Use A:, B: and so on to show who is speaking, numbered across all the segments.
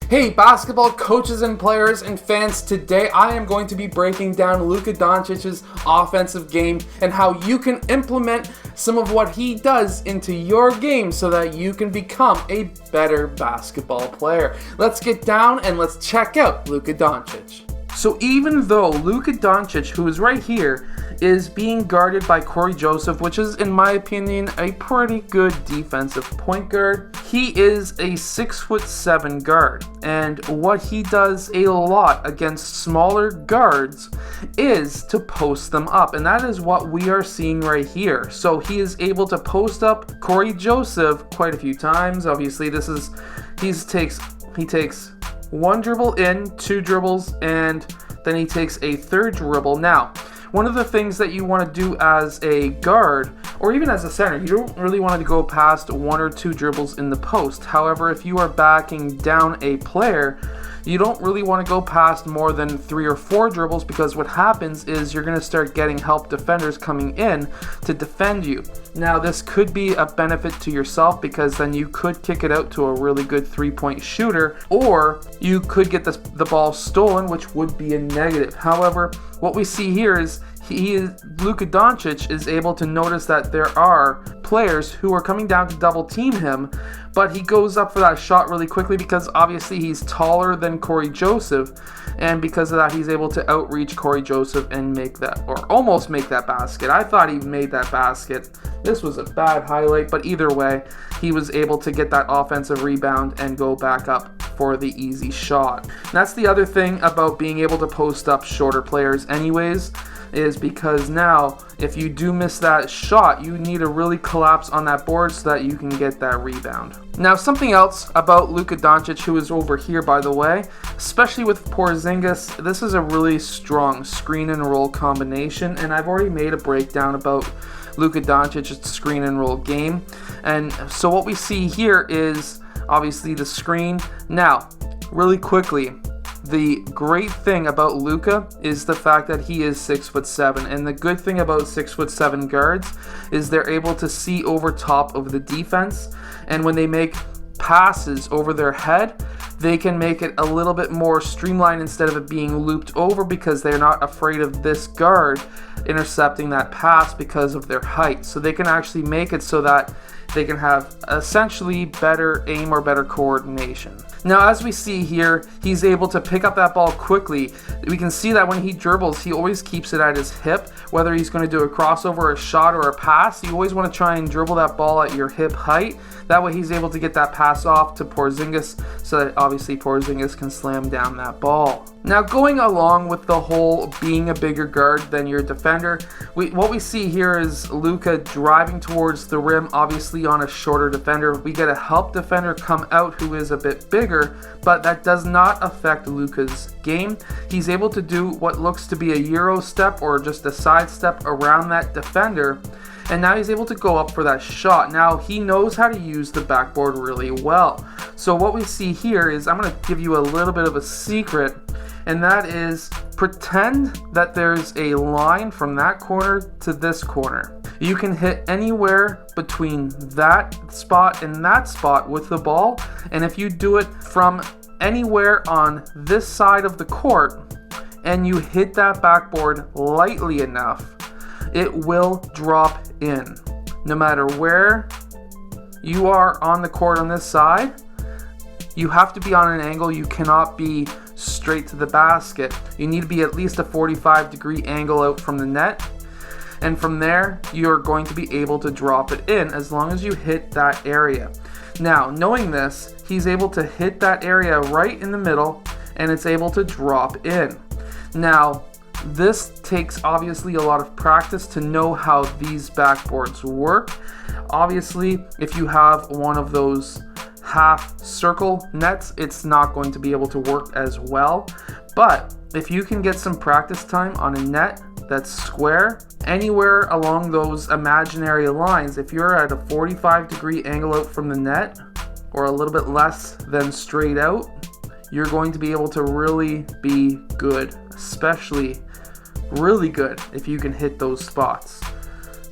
A: Hey basketball coaches and players and fans, today I am going to be breaking down Luka Doncic's offensive game and how you can implement some of what he does into your game so that you can become a better basketball player. Let's get down and let's check out Luka Doncic. So even though Luka Doncic, who is right here, is being guarded by Cory Joseph, which is, in my opinion, a pretty good defensive point guard, he is a 6'7" guard. And what he does a lot against smaller guards is to post them up. And that is what we are seeing right here. So he is able to post up Cory Joseph quite a few times. Obviously, he takes one dribble in, two dribbles, and then he takes a third dribble. Now, one of the things that you want to do as a guard, or even as a center, you don't really want to go past one or two dribbles in the post. However, if you are backing down a player, you don't really want to go past more than 3 or 4 dribbles, because what happens is you're going to start getting help defenders coming in to defend you. Now, this could be a benefit to yourself, because then you could kick it out to a really good 3-point shooter, or you could get the ball stolen, which would be a negative. However, what we see here is Luka Doncic is able to notice that there are players who are coming down to double team him, but he goes up for that shot really quickly because obviously he's taller than Cory Joseph, and because of that he's able to outreach Cory Joseph and make that, or almost make that basket. I thought he made that basket. This was a bad highlight, but either way, he was able to get that offensive rebound and go back up for the easy shot. And that's the other thing about being able to post up shorter players anyways, is because now if you do miss that shot, you need to really collapse on that board so that you can get that rebound. Now, something else about Luka Doncic, who is over here by the way, especially with Porzingis, this is a really strong screen and roll combination, and I've already made a breakdown about Luka Doncic's screen and roll game. And so what we see here is obviously the screen. Now, really quickly, the great thing about Luka is the fact that he is 6'7", and the good thing about 6'7" guards is they're able to see over top of the defense, and when they make passes over their head, they can make it a little bit more streamlined instead of it being looped over, because they're not afraid of this guard intercepting that pass because of their height. So they can actually make it so that they can have essentially better aim or better coordination. Now, as we see here, he's able to pick up that ball quickly. We can see that when he dribbles, he always keeps it at his hip. Whether he's going to do a crossover, a shot, or a pass, you always want to try and dribble that ball at your hip height. That way he's able to get that pass off to Porzingis, so that obviously Porzingis can slam down that ball. Now, going along with the whole being a bigger guard than your defender, what we see here is Luka driving towards the rim, obviously on a shorter defender. We get a help defender come out who is a bit bigger, but that does not affect Luka's game. He's able to do what looks to be a Euro step or just a side step around that defender, and now he's able to go up for that shot. Now, he knows how to use the backboard really well. So what we see here is, I'm going to give you a little bit of a secret, and that is, pretend that there's a line from that corner to this corner. You can hit anywhere between that spot and that spot with the ball, and if you do it from anywhere on this side of the court and you hit that backboard lightly enough, it will drop in. No matter where you are on the court on this side, you have to be on an angle. You cannot be straight to the basket. You need to be at least a 45-degree angle out from the net, and from there you're going to be able to drop it in as long as you hit that area. Now, knowing this, he's able to hit that area right in the middle, and it's able to drop in. Now, this takes obviously a lot of practice to know how these backboards work. Obviously, if you have one of those half circle nets, it's not going to be able to work as well. But if you can get some practice time on a net that's square, anywhere along those imaginary lines, if you're at a 45-degree angle out from the net, or a little bit less than straight out, you're going to be able to really be good, especially really good if you can hit those spots.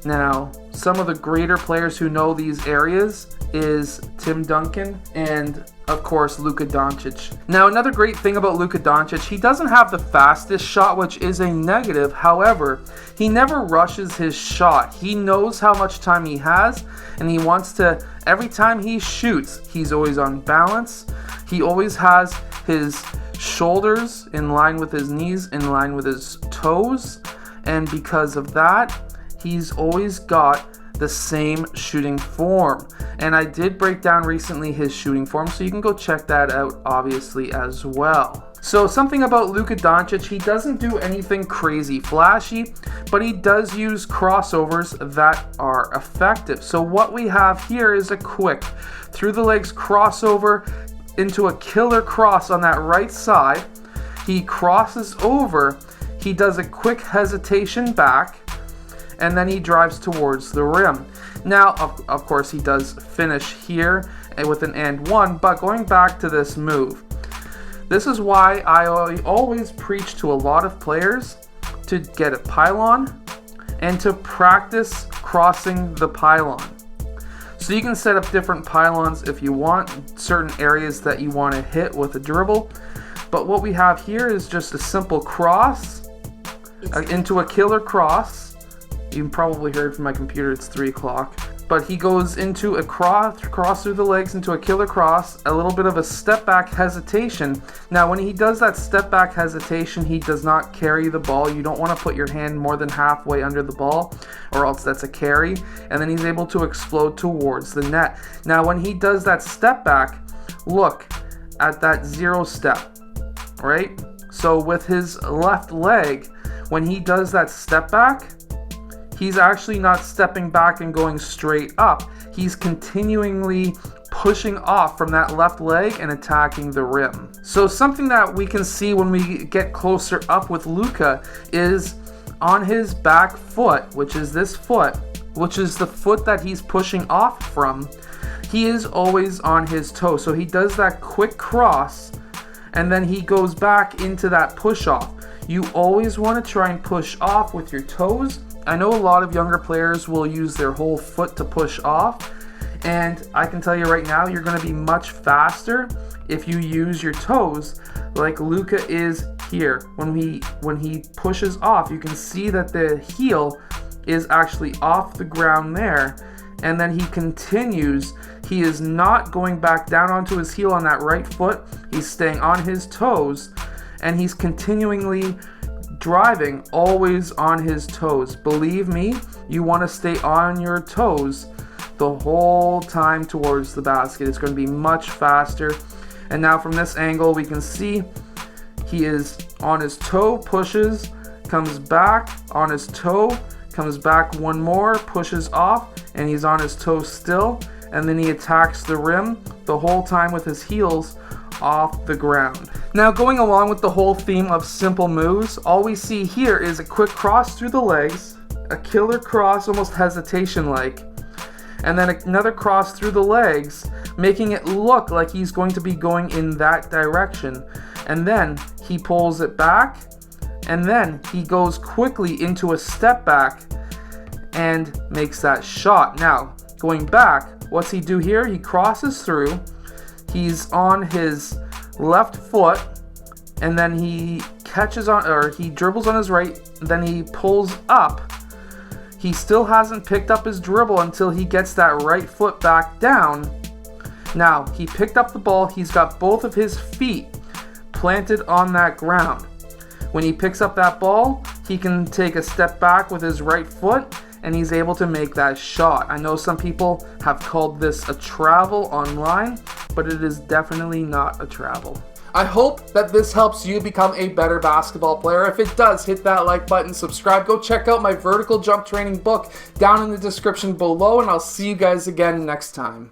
A: Now, some of the greater players who know these areas is Tim Duncan and, of course, Luka Doncic. Now, another great thing about Luka Doncic, he doesn't have the fastest shot, which is a negative. However, he never rushes his shot. He knows how much time he has, and he wants to, every time he shoots, he's always on balance. He always has his shoulders in line with his knees, in line with his toes, and because of that, he's always got the same shooting form. And I did break down recently his shooting form, so you can go check that out obviously as well. So something about Luka Doncic, he doesn't do anything crazy flashy, but he does use crossovers that are effective. So what we have here is a quick through the legs crossover into a killer cross on that right side. He crosses over, he does a quick hesitation back, and then he drives towards the rim. Now, of course, he does finish here with an and one, but going back to this move, this is why I always preach to a lot of players to get a pylon and to practice crossing the pylon. So you can set up different pylons if you want, certain areas that you want to hit with a dribble, but what we have here is just a simple cross into a killer cross. You probably heard from my computer it's 3 o'clock. But he goes into a cross through the legs into a killer cross, a little bit of a step back hesitation. Now when he does that step back hesitation, he does not carry the ball. You don't want to put your hand more than halfway under the ball, or else that's a carry. And then he's able to explode towards the net. Now when he does that step back, look at that 0 step, right? So with his left leg, when he does that step back, he's actually not stepping back and going straight up. He's continually pushing off from that left leg and attacking the rim. So something that we can see when we get closer up with Luka is on his back foot, which is this foot, which is the foot that he's pushing off from. He is always on his toe. So he does that quick cross and then he goes back into that push off. You always want to try and push off with your toes. I know a lot of younger players will use their whole foot to push off, and I can tell you right now, you're going to be much faster if you use your toes like Luka is here. When he pushes off, you can see that the heel is actually off the ground there, and then he continues. He is not going back down onto his heel on that right foot. He's staying on his toes, and he's continually driving always on his toes. Believe me, you want to stay on your toes the whole time towards the basket. It's going to be much faster. And now from this angle, we can see he is on his toe, pushes, comes back on his toe, comes back one more, pushes off, and he's on his toe still. And then he attacks the rim the whole time with his heels off the ground. Now going along with the whole theme of simple moves, all we see here is a quick cross through the legs, a killer cross, almost hesitation-like, and then another cross through the legs, making it look like he's going to be going in that direction. And then he pulls it back, and then he goes quickly into a step back and makes that shot. Now, going back, what's he do here? He crosses through, he's on his left foot, and then he catches on, or he dribbles on his right, then he pulls up. He still hasn't picked up his dribble until he gets that right foot back down. Now, he picked up the ball, he's got both of his feet planted on that ground. When he picks up that ball, he can take a step back with his right foot, and he's able to make that shot. I know some people have called this a travel online, but it is definitely not a travel. I hope that this helps you become a better basketball player. If it does, hit that like button, subscribe. Go check out my vertical jump training book down in the description below, and I'll see you guys again next time.